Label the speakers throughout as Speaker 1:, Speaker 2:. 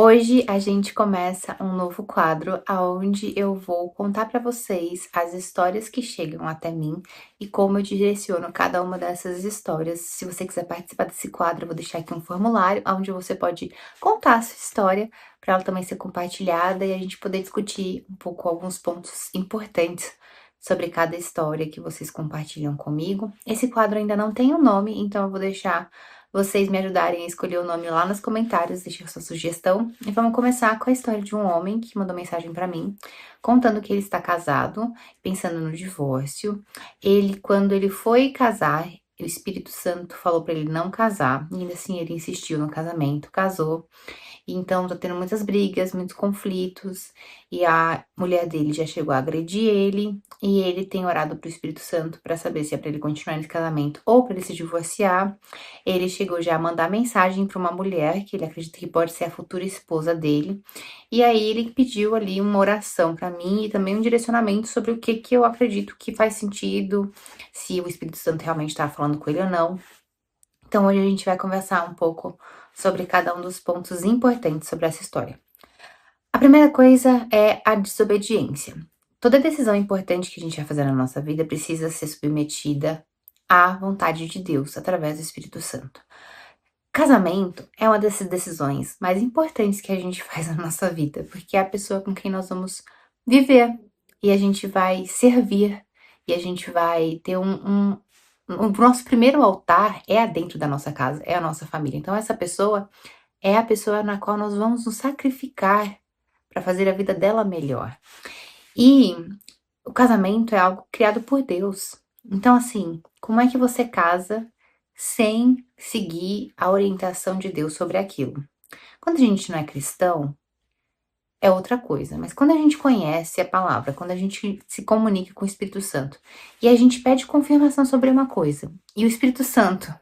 Speaker 1: Hoje a gente começa um novo quadro aonde eu vou contar para vocês as histórias que chegam até mim e como eu direciono cada uma dessas histórias. Se você quiser participar desse quadro, eu vou deixar aqui um formulário onde você pode contar a sua história para ela também ser compartilhada e a gente poder discutir um pouco alguns pontos importantes sobre cada história que vocês compartilham comigo. Esse quadro ainda não tem um nome, então eu vou deixar vocês me ajudarem a escolher o nome lá nos comentários, deixa sua sugestão. E vamos começar com a história de um homem que mandou mensagem pra mim, contando que ele está casado, pensando no divórcio. Quando ele foi casar, o Espírito Santo falou pra ele não casar, e ainda assim ele insistiu no casamento, casou. Então tá tendo muitas brigas, muitos conflitos, e a mulher dele já chegou a agredir ele, e ele tem orado pro Espírito Santo pra saber se é pra ele continuar nesse casamento ou pra ele se divorciar. Ele chegou já a mandar mensagem pra uma mulher que ele acredita que pode ser a futura esposa dele. E aí ele pediu ali uma oração pra mim e também um direcionamento sobre o que que eu acredito que faz sentido, se o Espírito Santo realmente tá falando com ele ou não. Então hoje a gente vai conversar um pouco sobre cada um dos pontos importantes sobre essa história. A primeira coisa é a desobediência. Toda decisão importante que a gente vai fazer na nossa vida precisa ser submetida à vontade de Deus através do Espírito Santo. Casamento é uma dessas decisões mais importantes que a gente faz na nossa vida, porque é a pessoa com quem nós vamos viver e a gente vai servir e a gente vai ter o nosso primeiro altar é dentro da nossa casa, é a nossa família. Então essa pessoa é a pessoa na qual nós vamos nos sacrificar para fazer a vida dela melhor. E o casamento é algo criado por Deus. Então, assim, como é que você casa sem seguir a orientação de Deus sobre aquilo? Quando a gente não é cristão, é outra coisa, mas quando a gente conhece a palavra, quando a gente se comunica com o Espírito Santo e a gente pede confirmação sobre uma coisa e o Espírito Santo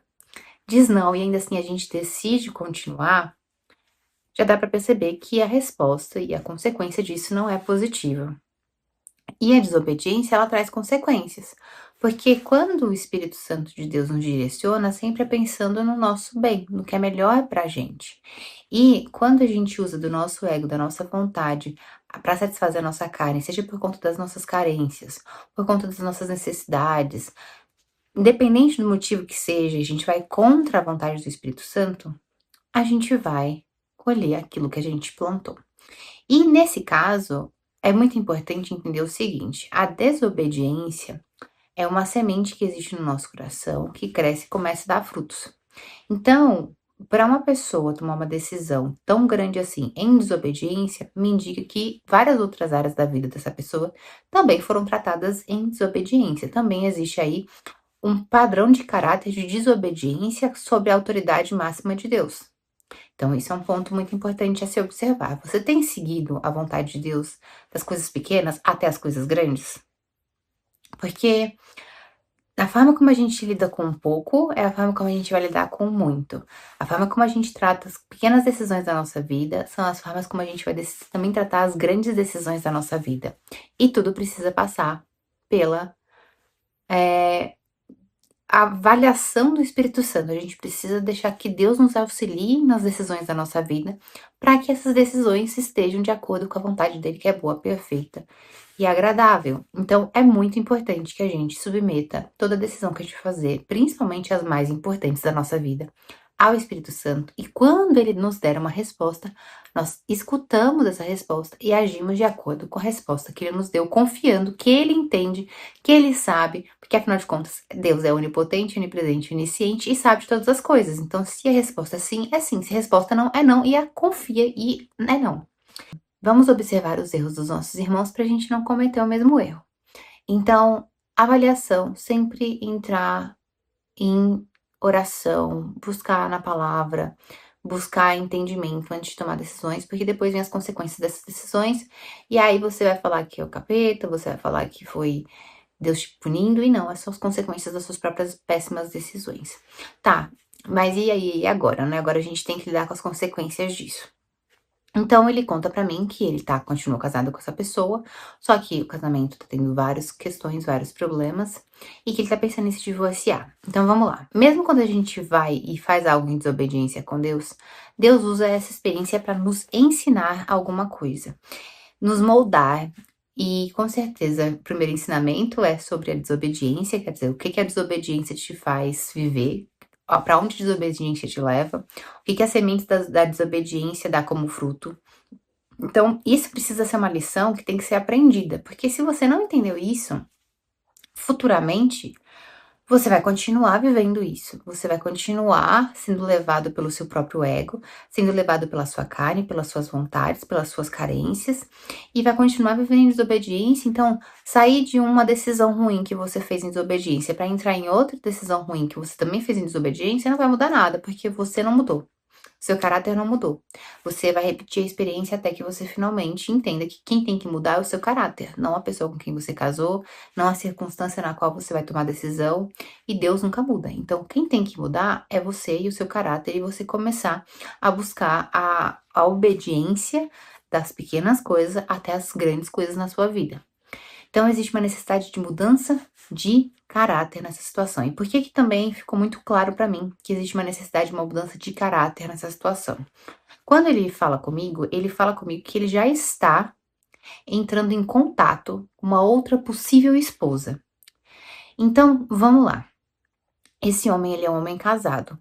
Speaker 1: diz não e ainda assim a gente decide continuar, já dá para perceber que a resposta e a consequência disso não é positiva. E a desobediência, ela traz consequências, porque quando o Espírito Santo de Deus nos direciona, sempre é pensando no nosso bem, no que é melhor pra gente. E quando a gente usa do nosso ego, da nossa vontade, para satisfazer a nossa carne, seja por conta das nossas carências, por conta das nossas necessidades, independente do motivo que seja, a gente vai contra a vontade do Espírito Santo, a gente vai colher aquilo que a gente plantou. E nesse caso, é muito importante entender o seguinte: a desobediência é uma semente que existe no nosso coração, que cresce e começa a dar frutos. Então, para uma pessoa tomar uma decisão tão grande assim em desobediência, me indica que várias outras áreas da vida dessa pessoa também foram tratadas em desobediência. Também existe aí um padrão de caráter de desobediência sobre a autoridade máxima de Deus. Então, isso é um ponto muito importante a se observar. Você tem seguido a vontade de Deus das coisas pequenas até as coisas grandes? Porque a forma como a gente lida com um pouco é a forma como a gente vai lidar com muito. A forma como a gente trata as pequenas decisões da nossa vida são as formas como a gente vai também tratar as grandes decisões da nossa vida. E tudo precisa passar pela eh, a avaliação do Espírito Santo. A gente precisa deixar que Deus nos auxilie nas decisões da nossa vida, para que essas decisões estejam de acordo com a vontade dele, que é boa, perfeita e agradável. Então, é muito importante que a gente submeta toda decisão que a gente fazer, principalmente as mais importantes da nossa vida, ao Espírito Santo. E quando ele nos der uma resposta, nós escutamos essa resposta e agimos de acordo com a resposta que ele nos deu, confiando que ele entende, que ele sabe, porque afinal de contas, Deus é onipotente, onipresente, onisciente e sabe de todas as coisas. Então, se a resposta é sim, é sim. Se a resposta não, é não. E confia e é não. Vamos observar os erros dos nossos irmãos para a gente não cometer o mesmo erro. Então, avaliação, sempre entrar em oração, buscar na palavra, buscar entendimento antes de tomar decisões, porque depois vem as consequências dessas decisões, e aí você vai falar que é o capeta, você vai falar que foi Deus te punindo, e não, são as consequências das suas próprias péssimas decisões. Tá, mas e aí, e agora, né? Agora a gente tem que lidar com as consequências disso. Então ele conta pra mim que ele continua casado com essa pessoa, só que o casamento tá tendo várias questões, vários problemas, e que ele tá pensando em se divorciar. Então vamos lá. Mesmo quando a gente vai e faz algo em desobediência com Deus, Deus usa essa experiência para nos ensinar alguma coisa, nos moldar. E com certeza, o primeiro ensinamento é sobre a desobediência, quer dizer, o que que a desobediência te faz viver, para onde a desobediência te leva, o que que a semente da desobediência dá como fruto. Então, isso precisa ser uma lição que tem que ser aprendida, porque se você não entendeu isso, futuramente você vai continuar vivendo isso, você vai continuar sendo levado pelo seu próprio ego, sendo levado pela sua carne, pelas suas vontades, pelas suas carências, e vai continuar vivendo em desobediência. Então, sair de uma decisão ruim que você fez em desobediência para entrar em outra decisão ruim que você também fez em desobediência não vai mudar nada, porque você não mudou. Seu caráter não mudou. Você vai repetir a experiência até que você finalmente entenda que quem tem que mudar é o seu caráter, não a pessoa com quem você casou, não a circunstância na qual você vai tomar a decisão. E Deus nunca muda. Então, quem tem que mudar é você e o seu caráter, e você começar a buscar a obediência das pequenas coisas até as grandes coisas na sua vida. Então, existe uma necessidade de mudança de caráter nessa situação. E por que que também ficou muito claro para mim que existe uma necessidade de uma mudança de caráter nessa situação? Quando ele fala comigo que ele já está entrando em contato com uma outra possível esposa. Então, vamos lá. Esse homem, ele é um homem casado.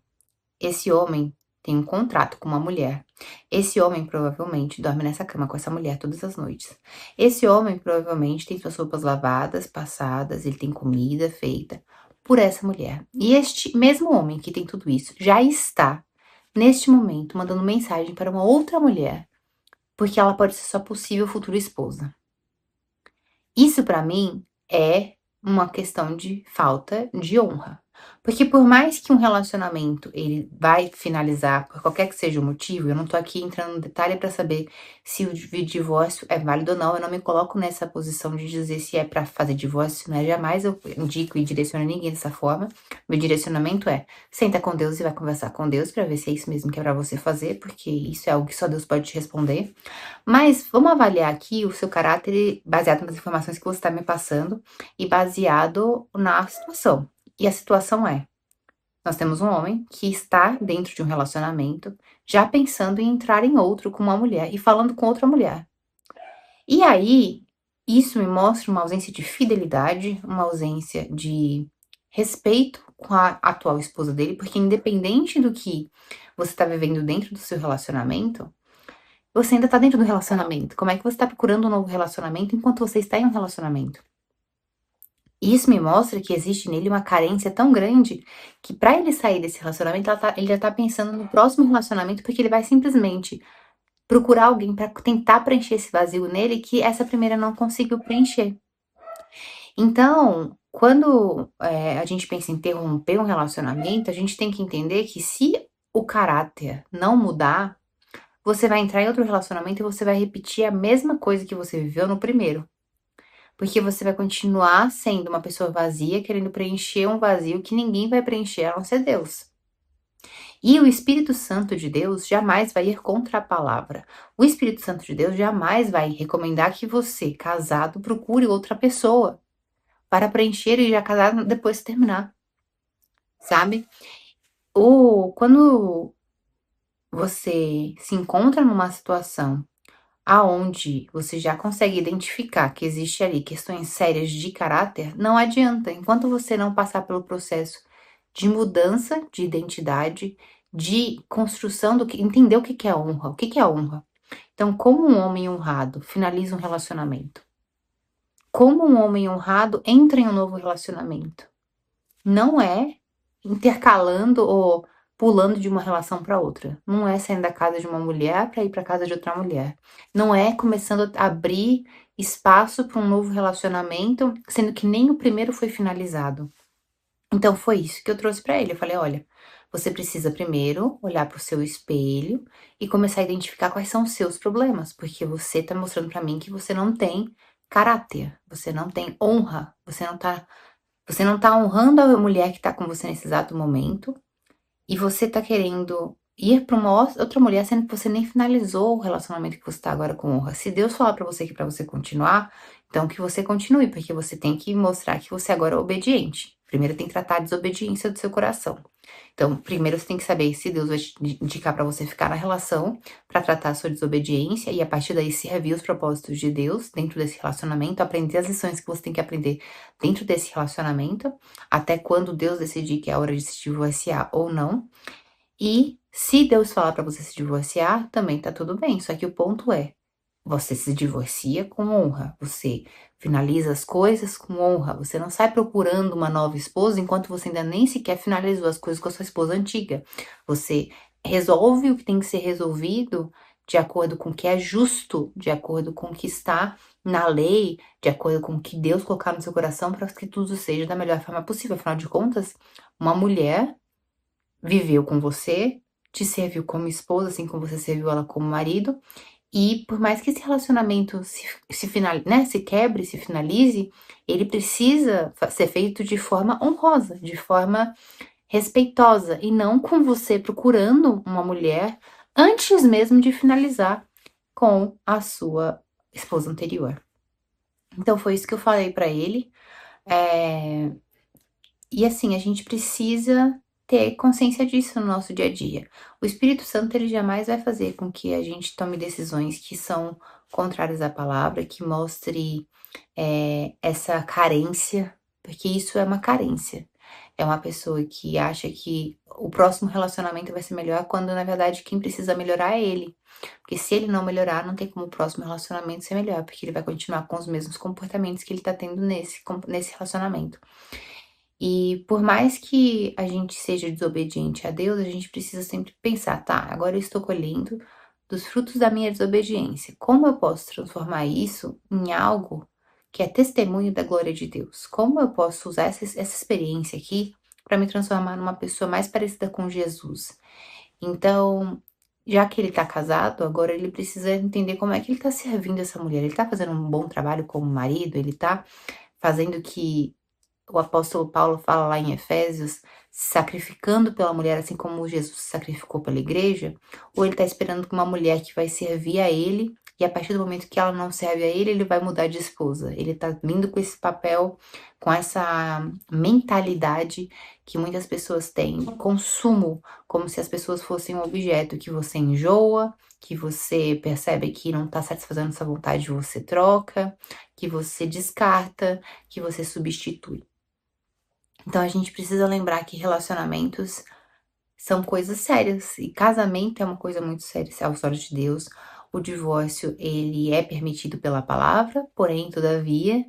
Speaker 1: Esse homem tem um contrato com uma mulher. Esse homem provavelmente dorme nessa cama com essa mulher todas as noites. Esse homem provavelmente tem suas roupas lavadas, passadas, ele tem comida feita por essa mulher. E este mesmo homem que tem tudo isso já está, neste momento, mandando mensagem para uma outra mulher, porque ela pode ser sua possível futura esposa. Isso para mim é uma questão de falta de honra. Porque por mais que um relacionamento ele vai finalizar por qualquer que seja o motivo, eu não tô aqui entrando no detalhe para saber se o divórcio é válido ou não, eu não me coloco nessa posição de dizer se é para fazer divórcio, não é, jamais eu indico e direciono ninguém dessa forma. Meu direcionamento é: senta com Deus e vai conversar com Deus para ver se é isso mesmo que é para você fazer, porque isso é algo que só Deus pode te responder. Mas vamos avaliar aqui o seu caráter baseado nas informações que você está me passando e baseado na situação. E a situação é: nós temos um homem que está dentro de um relacionamento, já pensando em entrar em outro com uma mulher e falando com outra mulher. E aí, isso me mostra uma ausência de fidelidade, uma ausência de respeito com a atual esposa dele, porque independente do que você está vivendo dentro do seu relacionamento, você ainda tá dentro do relacionamento. Como é que você tá procurando um novo relacionamento enquanto você está em um relacionamento? Isso me mostra que existe nele uma carência tão grande que pra ele sair desse relacionamento, ele já tá pensando no próximo relacionamento, porque ele vai simplesmente procurar alguém pra tentar preencher esse vazio nele que essa primeira não conseguiu preencher. Então, quando a gente pensa em interromper um relacionamento, a gente tem que entender que se o caráter não mudar, você vai entrar em outro relacionamento e você vai repetir a mesma coisa que você viveu no primeiro. Porque você vai continuar sendo uma pessoa vazia, querendo preencher um vazio que ninguém vai preencher a não ser Deus. E o Espírito Santo de Deus jamais vai ir contra a palavra. O Espírito Santo de Deus jamais vai recomendar que você, casado, procure outra pessoa para preencher e já casado depois de terminar. Sabe? Quando você se encontra numa situação aonde você já consegue identificar que existe ali questões sérias de caráter, não adianta. Enquanto você não passar pelo processo de mudança de identidade, de construção do que, entender o que que é honra, o que que é honra. Então, como um homem honrado finaliza um relacionamento? Como um homem honrado entra em um novo relacionamento? Não é intercalando ou pulando de uma relação para outra. Não é saindo da casa de uma mulher para ir para casa de outra mulher. Não é começando a abrir espaço para um novo relacionamento, sendo que nem o primeiro foi finalizado. Então foi isso que eu trouxe para ele. Eu falei: olha, você precisa primeiro olhar para o seu espelho e começar a identificar quais são os seus problemas, porque você tá mostrando para mim que você não tem caráter, você não tem honra, você não tá honrando a mulher que tá com você nesse exato momento, e você tá querendo ir pra uma outra mulher, sendo que você nem finalizou o relacionamento que você tá agora com honra. Se Deus falar pra você que pra você continuar, então que você continue, porque você tem que mostrar que você agora é obediente. Primeiro tem que tratar a desobediência do seu coração. Então, primeiro você tem que saber se Deus vai te indicar pra você ficar na relação, pra tratar a sua desobediência e a partir daí servir os propósitos de Deus dentro desse relacionamento, aprender as lições que você tem que aprender dentro desse relacionamento, até quando Deus decidir que é a hora de se divorciar ou não. E se Deus falar pra você se divorciar, também tá tudo bem, só que o ponto é, você se divorcia com honra, você finaliza as coisas com honra, você não sai procurando uma nova esposa enquanto você ainda nem sequer finalizou as coisas com a sua esposa antiga. Você resolve o que tem que ser resolvido de acordo com o que é justo, de acordo com o que está na lei, de acordo com o que Deus colocar no seu coração para que tudo seja da melhor forma possível. Afinal de contas, uma mulher viveu com você, te serviu como esposa, assim como você serviu ela como marido, e por mais que esse relacionamento se quebre, se finalize, ele precisa ser feito de forma honrosa, de forma respeitosa, e não com você procurando uma mulher antes mesmo de finalizar com a sua esposa anterior. Então foi isso que eu falei pra ele, eh e assim, a gente precisa ter consciência disso no nosso dia a dia. O Espírito Santo, ele jamais vai fazer com que a gente tome decisões que são contrárias à palavra, que mostre, essa carência, porque isso é uma carência. É uma pessoa que acha que o próximo relacionamento vai ser melhor, quando na verdade quem precisa melhorar é ele. Porque se ele não melhorar, não tem como o próximo relacionamento ser melhor, porque ele vai continuar com os mesmos comportamentos que ele tá tendo nesse relacionamento. E por mais que a gente seja desobediente a Deus, a gente precisa sempre pensar, tá, agora eu estou colhendo dos frutos da minha desobediência. Como eu posso transformar isso em algo que é testemunho da glória de Deus? Como eu posso usar essa experiência aqui para me transformar numa pessoa mais parecida com Jesus? Então, já que ele tá casado, agora ele precisa entender como é que ele tá servindo essa mulher. Ele tá fazendo um bom trabalho como marido, ele tá fazendo o que o apóstolo Paulo fala lá em Efésios, se sacrificando pela mulher, assim como Jesus se sacrificou pela igreja, ou ele está esperando que uma mulher que vai servir a ele, e a partir do momento que ela não serve a ele, ele vai mudar de esposa. Ele está vindo com esse papel, com essa mentalidade que muitas pessoas têm, consumo, como se as pessoas fossem um objeto que você enjoa, que você percebe que não está satisfazendo sua vontade, você troca, que você descarta, que você substitui. Então a gente precisa lembrar que relacionamentos são coisas sérias e casamento é uma coisa muito séria aos olhos de Deus. O divórcio, ele é permitido pela palavra, porém, todavia,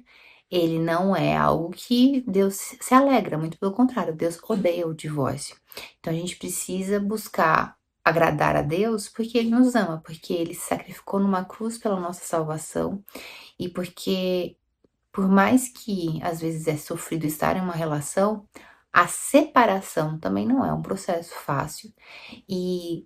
Speaker 1: ele não é algo que Deus se alegra, muito pelo contrário, Deus odeia o divórcio. Então a gente precisa buscar agradar a Deus porque ele nos ama, porque ele se sacrificou numa cruz pela nossa salvação e porque por mais que às vezes é sofrido estar em uma relação, a separação também não é um processo fácil e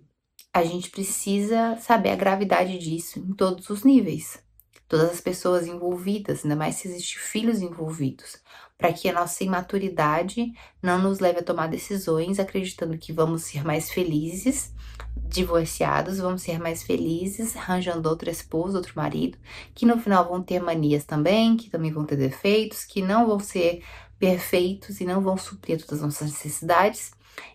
Speaker 1: a gente precisa saber a gravidade disso em todos os níveis. Todas as pessoas envolvidas, ainda mais se existem filhos envolvidos, para que a nossa imaturidade não nos leve a tomar decisões acreditando que vamos ser mais felizes divorciados, vamos ser mais felizes arranjando outra esposa, outro marido, que no final vão ter manias também, que também vão ter defeitos, que não vão ser perfeitos e não vão suprir todas as nossas necessidades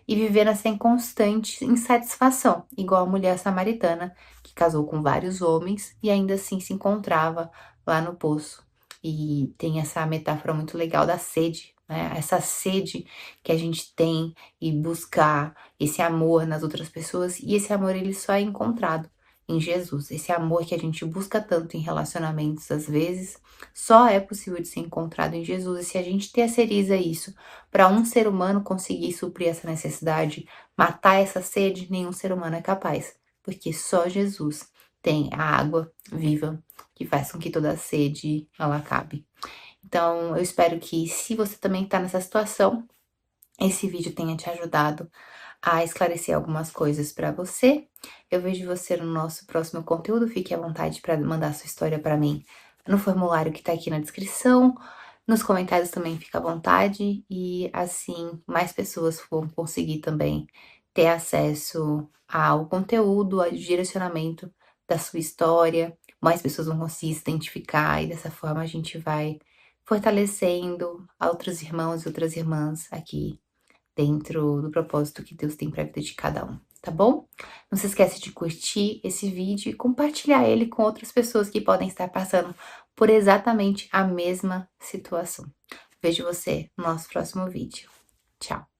Speaker 1: e viver nessa constante insatisfação, igual a mulher samaritana que casou com vários homens e ainda assim se encontrava lá no poço. E tem essa metáfora muito legal da sede, né? Essa sede que a gente tem e buscar esse amor nas outras pessoas, e esse amor ele só é encontrado em Jesus. Esse amor que a gente busca tanto em relacionamentos às vezes, só é possível de ser encontrado em Jesus. E se a gente terceiriza isso para um ser humano conseguir suprir essa necessidade, matar essa sede, nenhum ser humano é capaz, porque só Jesus tem a água viva que faz com que toda a sede ela acabe. Então, eu espero que se você também está nessa situação, esse vídeo tenha te ajudado a esclarecer algumas coisas para você. Eu vejo você no nosso próximo conteúdo. Fique à vontade para mandar sua história para mim no formulário que está aqui na descrição. Nos comentários também fica à vontade e assim mais pessoas vão conseguir também ter acesso ao conteúdo, ao direcionamento da sua história, mais pessoas vão conseguir se identificar e dessa forma a gente vai fortalecendo outros irmãos e outras irmãs aqui dentro do propósito que Deus tem para a vida de cada um, tá bom? Não se esquece de curtir esse vídeo e compartilhar ele com outras pessoas que podem estar passando por exatamente a mesma situação. Vejo você no nosso próximo vídeo. Tchau!